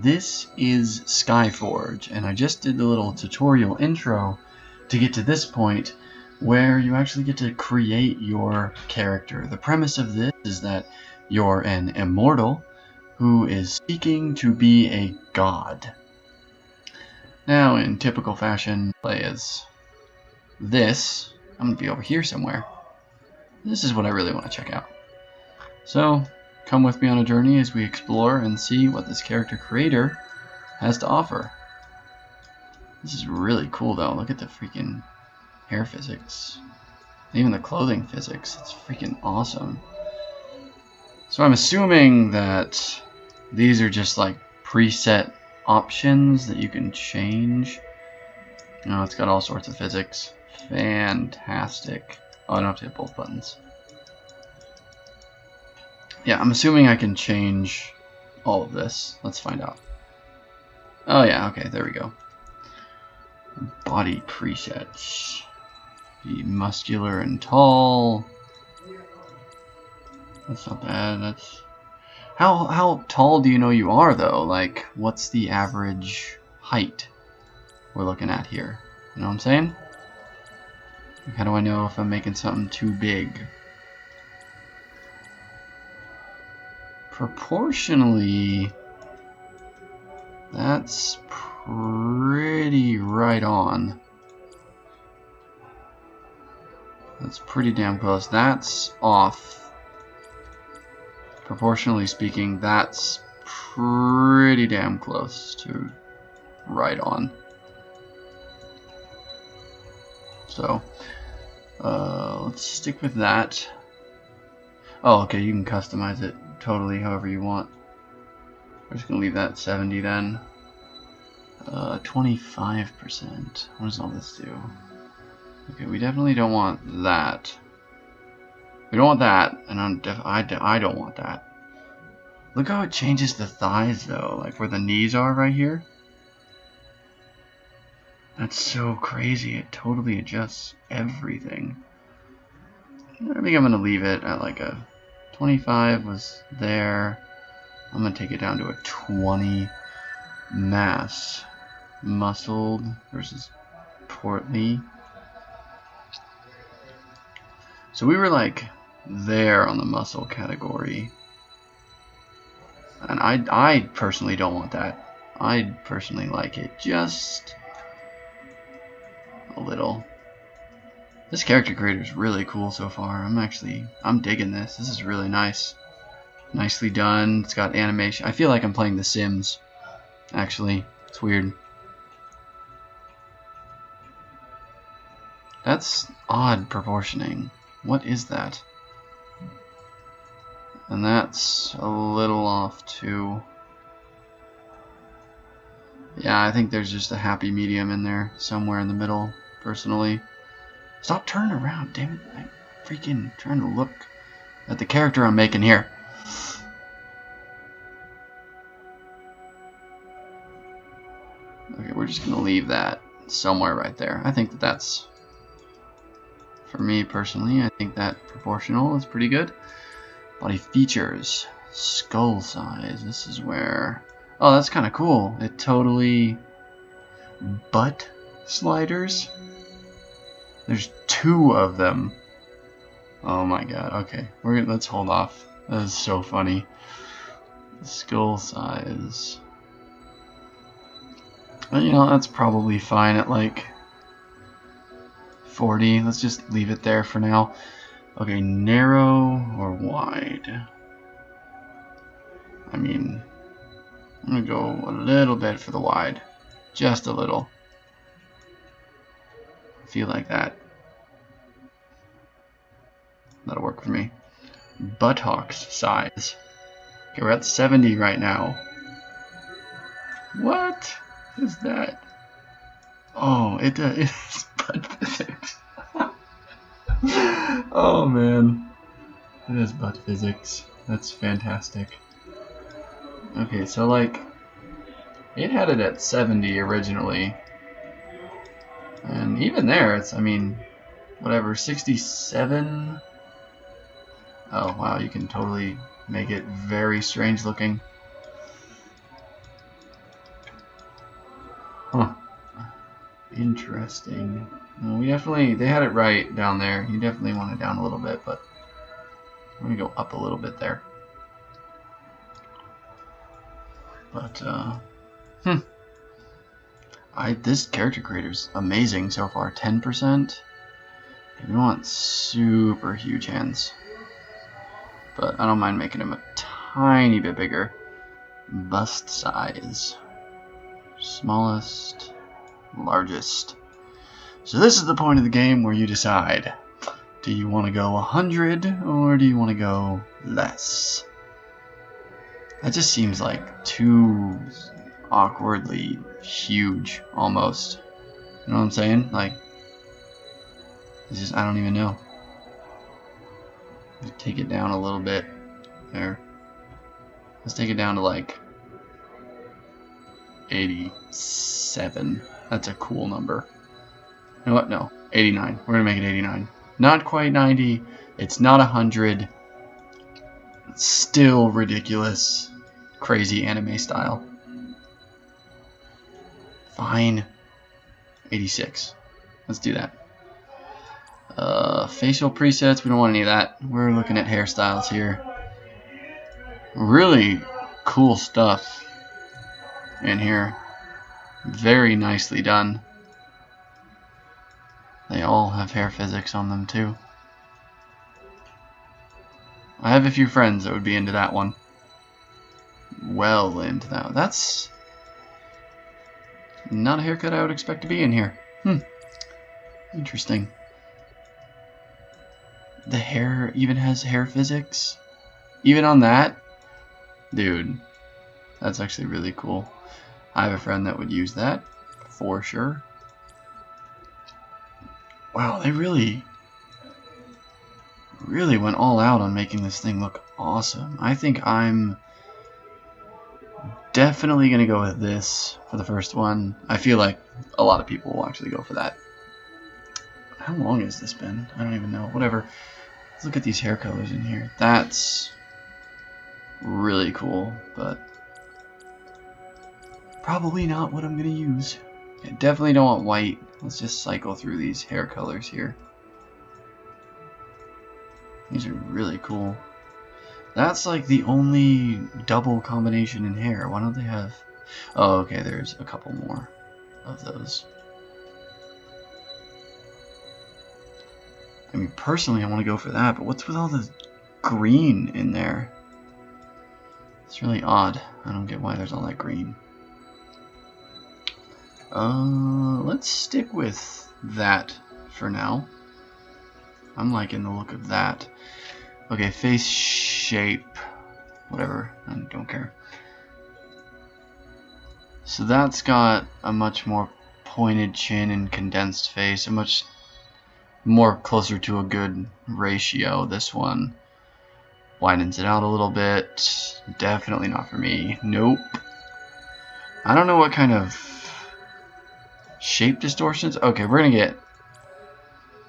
this is Skyforge, and I just did the little tutorial intro to get to this point where you actually get to create your character. The premise of this is that you're an immortal who is seeking to be a god. Now, in typical fashion, play as this. I'm going to be over here somewhere. This is what I really want to check out. So, come with me on a journey as we explore and see what this character creator has to offer. This is really cool though. Look at the freaking hair physics. Even the clothing physics. It's freaking awesome. So I'm assuming that these are just like preset options that you can change. You know, it's got all sorts of physics. Fantastic. Oh, I don't have to hit both buttons. Yeah, I'm assuming I can change all of this. Let's find out. Oh yeah, okay, there we go. Body presets. Be muscular and tall. That's not bad. That's how tall do you know you are though? Like, what's the average height we're looking at here? You know what I'm saying? How do I know if I'm making something too big? Proportionally, that's pretty right on. That's pretty damn close. That's off. Proportionally speaking, that's pretty damn close to right on. So, let's stick with that. Oh, okay, you can customize it totally however you want. We're just going to leave that 70 then. 25%. What does all this do? Okay, we definitely don't want that. We don't want that, and I don't want that. Look how it changes the thighs though, like where the knees are right here. That's so crazy. It totally adjusts everything. I think I'm going to leave it at like a 25 was there. I'm going to take it down to a 20 mass. Muscled versus portly. So we were like there on the muscle category. And I personally don't want that. I personally like it just a little. This character creator is really cool so far. I'm digging this. This is really nice. Nicely done. It's got animation. I feel like I'm playing The Sims. Actually, it's weird. That's odd proportioning. What is that? And that's a little off too. Yeah, I think there's just a happy medium in there somewhere in the middle, personally. Stop turning around, damn it. I'm freaking trying to look at the character I'm making here. Okay, we're just going to leave that somewhere right there. I think that's, for me personally, I think that proportional is pretty good. Body features. Skull size. This is where... Oh, that's kind of cool. It totally... Butt sliders? There's 2 of them. Oh my god. Okay, let's hold off. That is so funny. Skull size. Well, you know, that's probably fine at like 40. Let's just leave it there for now. Okay, narrow or wide? I mean, I'm gonna go a little bit for the wide. Just a little. I feel like that. That'll work for me. Buttocks size. Okay, we're at 70 right now. What is that? Oh, it is butt physics. Oh man. It is butt physics. That's fantastic. Okay, so like, it had it at 70 originally. And even there, it's, I mean, whatever, 67? Oh wow, you can totally make it very strange looking. Interesting. Well, they had it right down there. You definitely want it down a little bit, but I'm gonna go up a little bit there. But, this character creator's amazing so far. 10%. We want super huge hands. But I don't mind making him a tiny bit bigger. Bust size. Smallest, largest. So this is the point of the game where you decide. Do you want to go 100 or do you want to go less? That just seems like too awkwardly huge, almost. You know what I'm saying? Like, it's just, I don't even know. Take it down a little bit. There. Let's take it down to like 87. That's a cool number. You know what? No. 89. We're going to make it 89. Not quite 90. It's not 100. It's still ridiculous. Crazy anime style. Fine. 86. Let's do that. Facial presets. We don't want any of that. We're looking at hairstyles here. Really cool stuff in here. Very nicely done. They all have hair physics on them too. I have a few friends that would be into that one. Well into that. That's not a haircut I would expect to be in here. Interesting. The hair even has hair physics. Even on that? Dude, that's actually really cool. I have a friend that would use that for sure. Wow, they really went all out on making this thing look awesome. I think I'm definitely going to go with this for the first one. I feel like a lot of people will actually go for that. How long has this been? I don't even know. Whatever. Let's look at these hair colors in here. That's really cool, but probably not what I'm going to use. I definitely don't want white. Let's just cycle through these hair colors here. These are really cool. That's like the only double combination in hair. Why don't they have... Oh, okay, there's a couple more of those. I mean, personally, I want to go for that, but what's with all the green in there? It's really odd. I don't get why there's all that green. Let's stick with that for now. I'm liking the look of that. Okay, face shape. Whatever. I don't care. So that's got a much more pointed chin and condensed face. A much more closer to a good ratio. This one widens it out a little bit. Definitely not for me. Nope. I don't know what kind of shape distortions. Okay, we're gonna get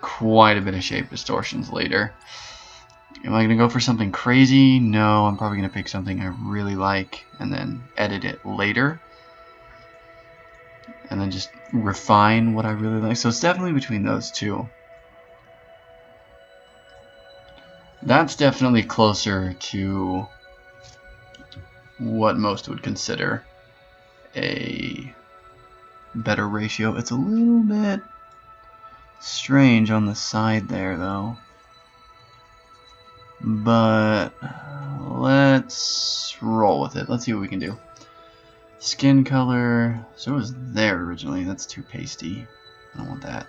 quite a bit of shape distortions later. Am I gonna go for something crazy? No, I'm probably gonna pick something I really like and then edit it later. And then just refine what I really like. So it's definitely between those two. That's definitely closer to what most would consider a better ratio. It's a little bit strange on the side there, though. But let's roll with it. Let's see what we can do. Skin color. So it was there originally. That's too pasty. I don't want that.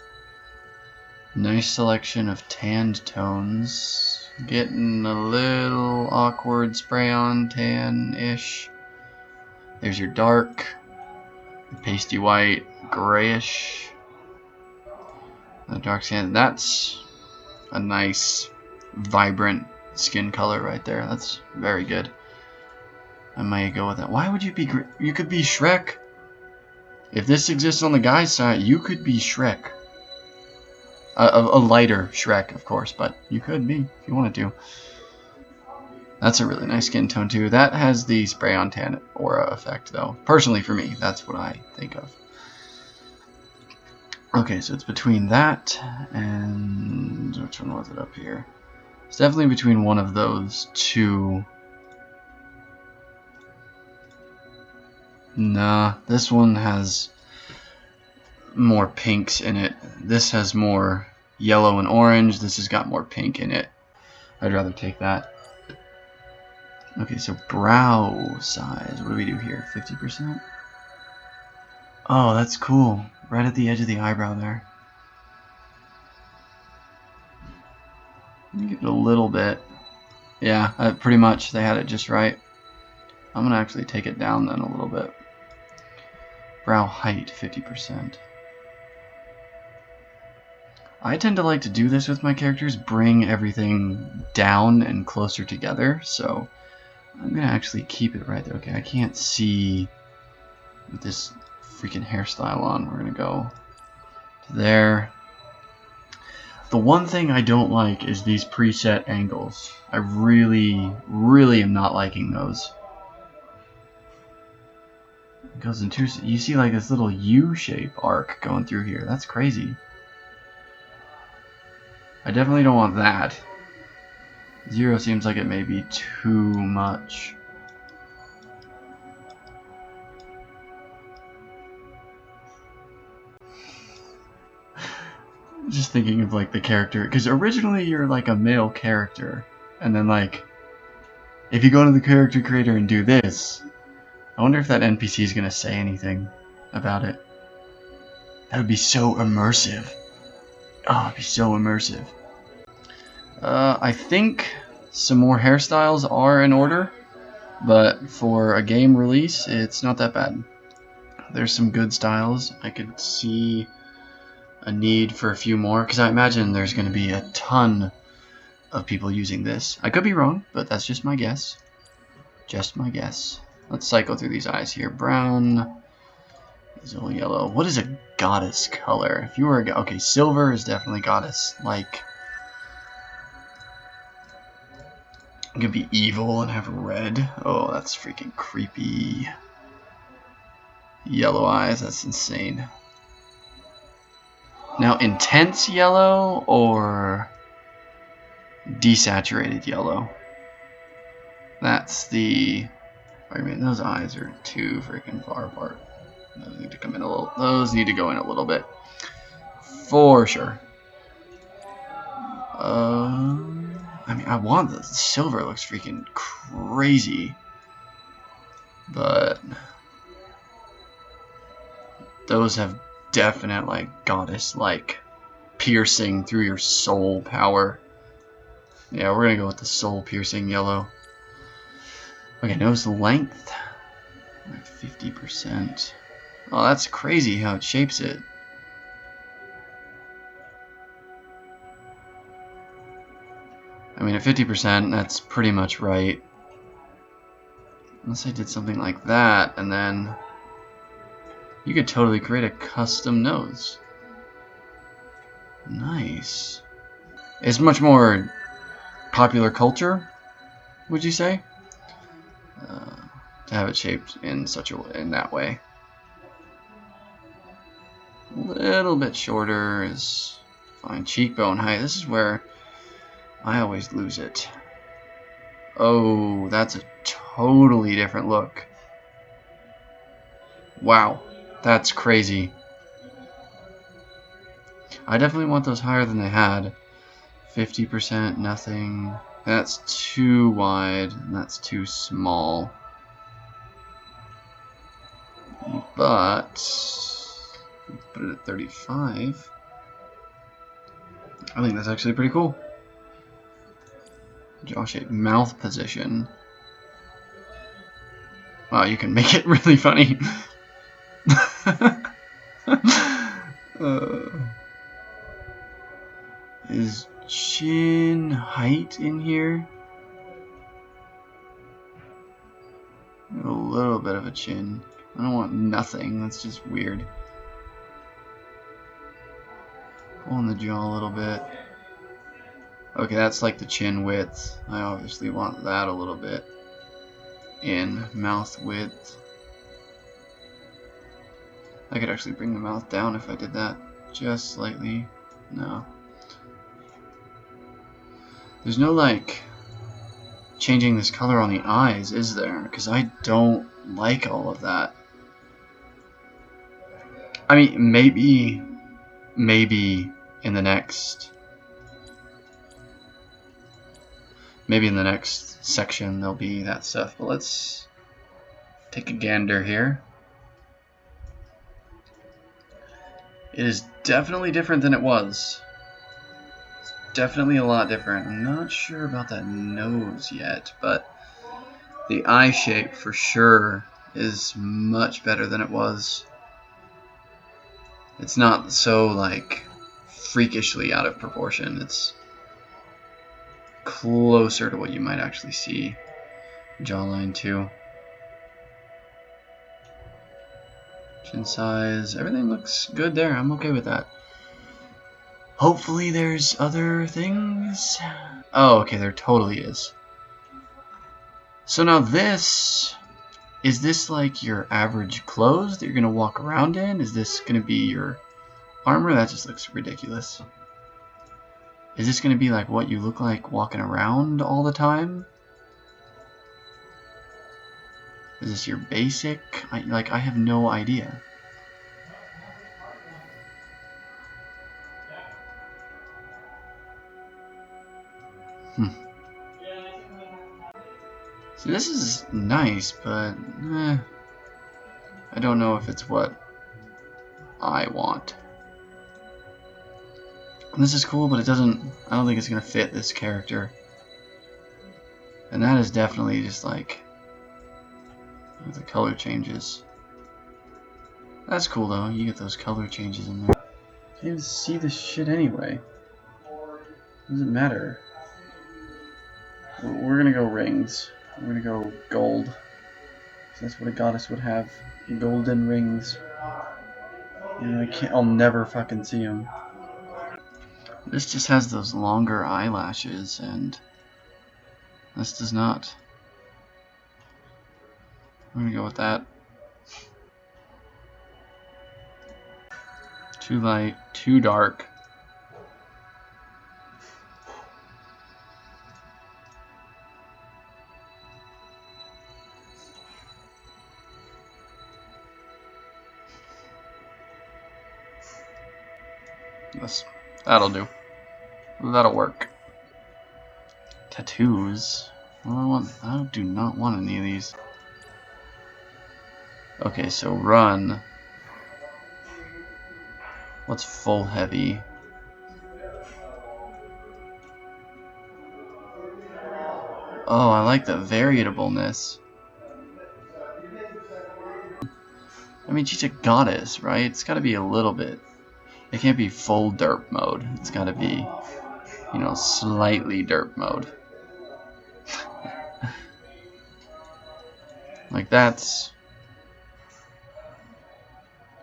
Nice selection of tanned tones. Getting a little awkward spray on tan-ish. There's your dark. Pasty white. Grayish. The dark skin. That's a nice, vibrant skin color right there. That's very good. I might go with that. Why would you be... You could be Shrek. If this exists on the guy's side, you could be Shrek. A lighter Shrek, of course, but you could be if you wanted to. That's a really nice skin tone, too. That has the spray-on tan aura effect, though. Personally, for me, that's what I think of. Okay, so it's between that and which one was it up here? It's definitely between one of those two. Nah, this one has more pinks in it. This has more yellow and orange. This has got more pink in it. I'd rather take that. Okay, so brow size. What do we do here? 50%? Oh, that's cool. Right at the edge of the eyebrow there. Give it a little bit. Yeah, pretty much they had it just right. I'm going to actually take it down then a little bit. Brow height, 50%. I tend to like to do this with my characters, bring everything down and closer together, so I'm going to actually keep it right there. Okay, I can't see with this freaking hairstyle on. We're going to go to there. The one thing I don't like is these preset angles. I really, really am not liking those. It goes into, you see like this little U-shape arc going through here. That's crazy. I definitely don't want that. 0 seems like it may be too much. Just thinking of like the character, because originally you're like a male character, and then like if you go to the character creator and do this, I wonder if that NPC is gonna say anything about it. That would be so immersive. Oh, it'd be so immersive. I think some more hairstyles are in order, but for a game release, it's not that bad. There's some good styles. I could see a need for a few more, because I imagine there's going to be a ton of people using this. I could be wrong, but that's just my guess. Just my guess. Let's cycle through these eyes here. Brown is all yellow. What is a goddess color? If you were a okay, silver is definitely goddess. Like, it could be evil and have red. Oh, that's freaking creepy. Yellow eyes, that's insane. Now, intense yellow or desaturated yellow? That's the... I mean, those eyes are too freaking far apart. Those need to come in a little... Those need to go in a little bit. For sure. I mean, I want the silver. It looks freaking crazy. But... those have definite, like, goddess-like piercing through your soul power. Yeah, we're gonna go with the soul piercing yellow. Okay, nose length. Like 50%. Oh, that's crazy how it shapes it. I mean, at 50%, that's pretty much right. Unless I did something like that, and then you could totally create a custom nose. Nice. It's much more popular culture, would you say? To have it shaped in such in that way. A little bit shorter is fine. Cheekbone height. This is where I always lose it. Oh, that's a totally different look. Wow, that's crazy. I definitely want those higher than they had. 50%, nothing. That's too wide, and that's too small. But put it at 35. I think that's actually pretty cool. Jaw shape, mouth position. Wow, you can make it really funny. Is chin height in here? A little bit of a chin. I don't want nothing. That's just weird. Pulling the jaw a little bit. Okay, that's like the chin width. I obviously want that a little bit. In mouth width. I could actually bring the mouth down if I did that. just slightly. No. There's no, like, changing this color on the eyes, is there? Because I don't like all of that. I mean, maybe in the next... Maybe in the next section there'll be that stuff, but let's take a gander here. It is definitely different than it was. It's definitely a lot different. I'm not sure about that nose yet, but the eye shape for sure is much better than it was. It's not so, like, freakishly out of proportion. It's closer to what you might actually see. Jawline too. Chin size, everything looks good there. I'm okay with that. Hopefully there's other things. Oh, okay, there totally is. So now this, is this like your average clothes that you're gonna walk around in? Is this gonna be your armor? That just looks ridiculous. Is this gonna be like what you look like walking around all the time? Is this your basic? I have no idea. So this is nice, but I don't know if it's what I want. And this is cool, but it doesn't, I don't think it's gonna fit this character. And that is definitely just like the color changes. That's cool though, you get those color changes in there. Can't even see this shit anyway. Doesn't matter. We're gonna go rings. We're gonna go gold. That's what a goddess would have. Golden rings. And I'll never fucking see them. This just has those longer eyelashes, and this does not. I'm gonna go with that. Too light, too dark. That'll do. That'll work. Tattoos. I do not want any of these. Okay, so run. What's full heavy? Oh, I like the variableness. I mean, she's a goddess, right? It's gotta be a little bit. It can't be full derp mode. It's gotta be, you know, slightly derp mode. Like that's,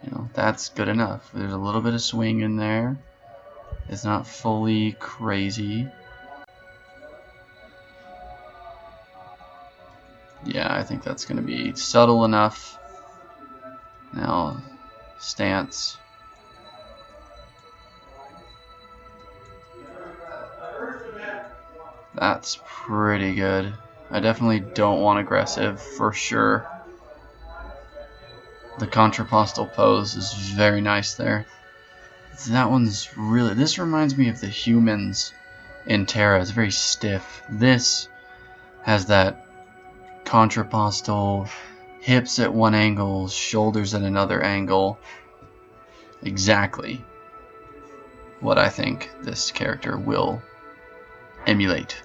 you know, that's good enough. There's a little bit of swing in there. It's not fully crazy. Yeah, I think that's gonna be subtle enough. Now, stance. That's pretty good. I definitely don't want aggressive, for sure. The contrapostal pose is very nice there. That one's really... This reminds me of the humans in Terra. It's very stiff. This has that contrapostal, hips at one angle, shoulders at another angle. Exactly what I think this character will emulate.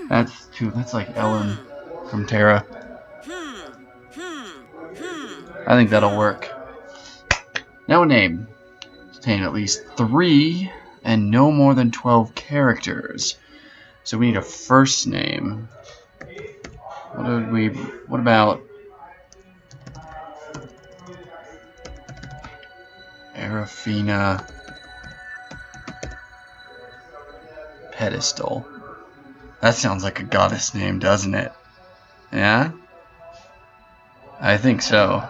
That's like Ellen from Terra. I think that'll work. Now a name. Contain at least 3 and no more than 12 characters. So we need a first name. What about Arafina Pedestal. That sounds like a goddess name, doesn't it? Yeah? I think so.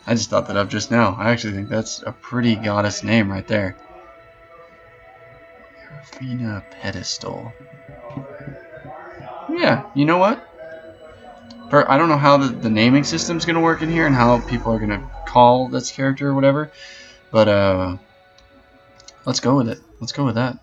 I just thought that up just now. I actually think that's a pretty goddess name right there. Serafina Pedestal. Yeah, you know what? I don't know how the naming system's going to work in here and how people are going to call this character or whatever, but let's go with it. Let's go with that.